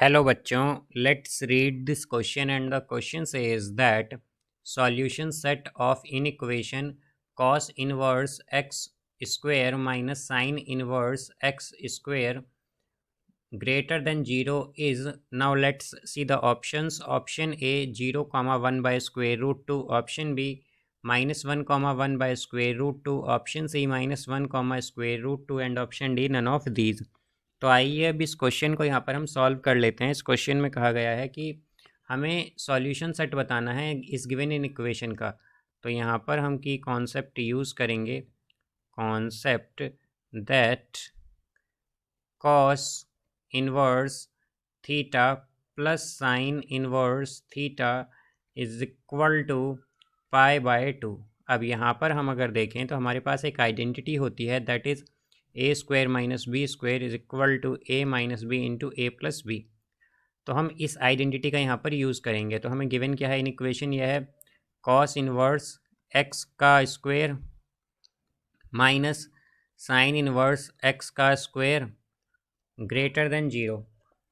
Hello बच्चों, let's read this question and the question says that solution set of in equation cos inverse x square minus sign inverse x square greater than 0 is. Now let's see the options. Option A 0 comma 1 by square root 2. Option B minus 1 comma 1 by square root 2. Option C minus 1 comma square root 2 and option D none of these. तो आइए अब इस question को यहाँ पर हम solve कर लेते हैं। इस क्वेश्चन में कहा गया है कि हमें सॉल्यूशन सेट बताना है इस गिवन इन इक्वेशन का। तो यहाँ पर हम की कॉन्सेप्ट यूज़ करेंगे, concept that cos inverse theta plus sine inverse theta is equal to pi by 2। अब यहाँ पर हम अगर देखें तो हमारे पास एक आइडेंटिटी होती है that is A square minus B square is equal to A minus B into A plus B. तो हम इस आइडेंटिटी का यहाँ पर यूज़ करेंगे। तो हमें गिवन क्या है इन इक्वेशन, यह है कॉस इनवर्स एक्स का square minus sign inverse x का स्क्वायर ग्रेटर देन 0।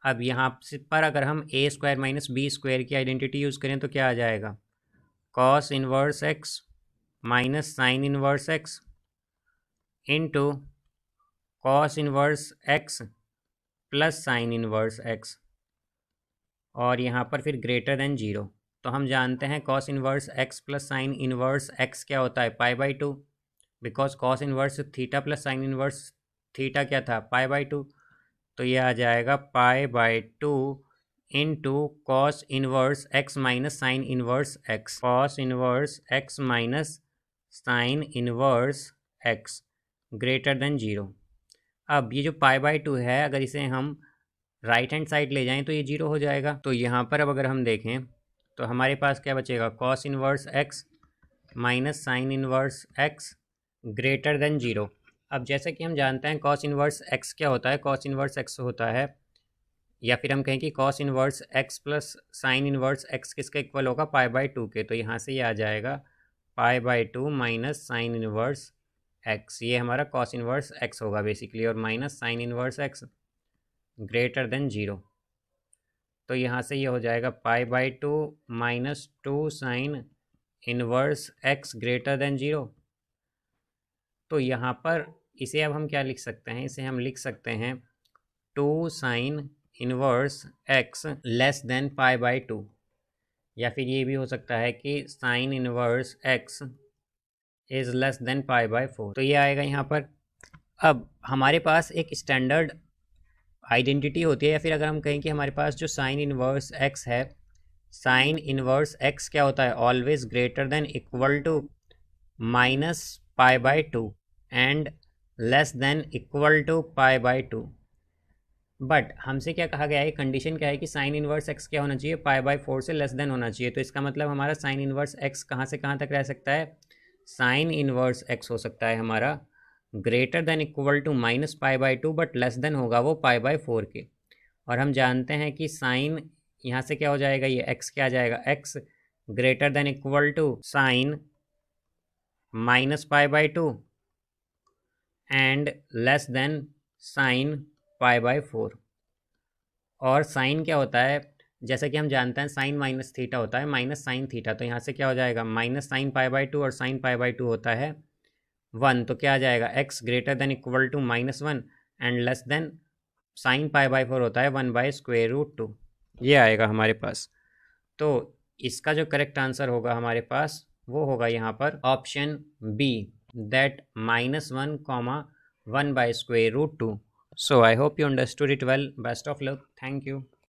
अब यहाँ पर अगर हम ए स्क्वायर माइनस बी स्क्वायर की आइडेंटिटी यूज़ करें तो क्या आ जाएगा, cos inverse x minus sign inverse x into cos inverse x plus sine inverse x और यहाँ पर फिर ग्रेटर देन 0। तो हम जानते हैं cos inverse x plus sine inverse X क्या होता है, पाई by 2, because cos inverse theta plus sine inverse theta क्या था, पाई बाई 2। तो ये आ जाएगा पाई by 2 into cos inverse x minus sign inverse x, cos inverse x minus sign inverse x greater then 0। अब ये जो पाई बाई 2 है अगर इसे हम राइट हैंड साइड ले जाएं तो ये 0 हो जाएगा। तो यहाँ पर अब अगर हम देखें तो हमारे पास क्या बचेगा, cos inverse x minus sign inverse x greater then 0। अब जैसे कि हम जानते हैं कॉस इनवर्स एक्स क्या होता है, कॉस इनवर्स एक्स होता है, या फिर हम कहें कि cos inverse x plus sine inverse x किसके इक्वल होगा, पाई बाई 2 के। तो यहाँ से ये आ जाएगा पाई by 2 minus sign inverse x, ये हमारा कॉस इनवर्स एक्स होगा बेसिकली, और minus sign inverse x greater then 0। तो यहाँ से ये हो जाएगा पाई by 2 minus 2 sign inverse x greater then 0। तो यहाँ पर इसे अब हम क्या लिख सकते हैं, इसे हम लिख सकते हैं 2 sign inverse x less than pi by 2, या फिर ये भी हो सकता है कि sign inverse x is less than pi by 4। तो ये आएगा यहाँ पर। अब हमारे पास एक स्टैंडर्ड आइडेंटिटी होती है, या फिर अगर हम कहें कि हमारे पास जो साइन इनवर्स एक्स है, साइन इनवर्स एक्स क्या होता है, always greater than equal to minus pi by 2 and less than equal to pi by 2। But हमसे क्या कहा गया है, कंडीशन क्या है कि साइन इनवर्स एक्स क्या होना चाहिए, पाई बाई 4 से लेस देन होना चाहिए। तो इसका मतलब हमारा साइन इनवर्स एक्स कहाँ से कहाँ तक रह सकता है, साइन इनवर्स एक्स हो सकता है हमारा greater than equal to minus pi by 2, but less than होगा वो पाई बाई 4 के। और हम जानते हैं कि साइन यहाँ से क्या हो जाएगा, ये एक्स क्या आ जाएगा, X greater than equal to sine minus pi by 2 and less than sine pi by 4। और साइन क्या होता है, जैसा कि हम जानते हैं साइन माइनस थीटा होता है माइनस साइन थीटा। तो यहाँ से क्या हो जाएगा, माइनस साइन पाई बाई 2 और साइन पाई बाई 2 होता है 1। तो क्या आ जाएगा, X greater than equal to minus 1 and less than sine pi by 4 होता है 1 बाई स्क्वेयर रूट 2। ये आएगा हमारे पास। तो इसका जो करेक्ट आंसर होगा हमारे पास वो होगा यहाँ पर option B, that minus 1 comma 1 by square root 2। So I hope you understood it well. Best of luck. Thank you.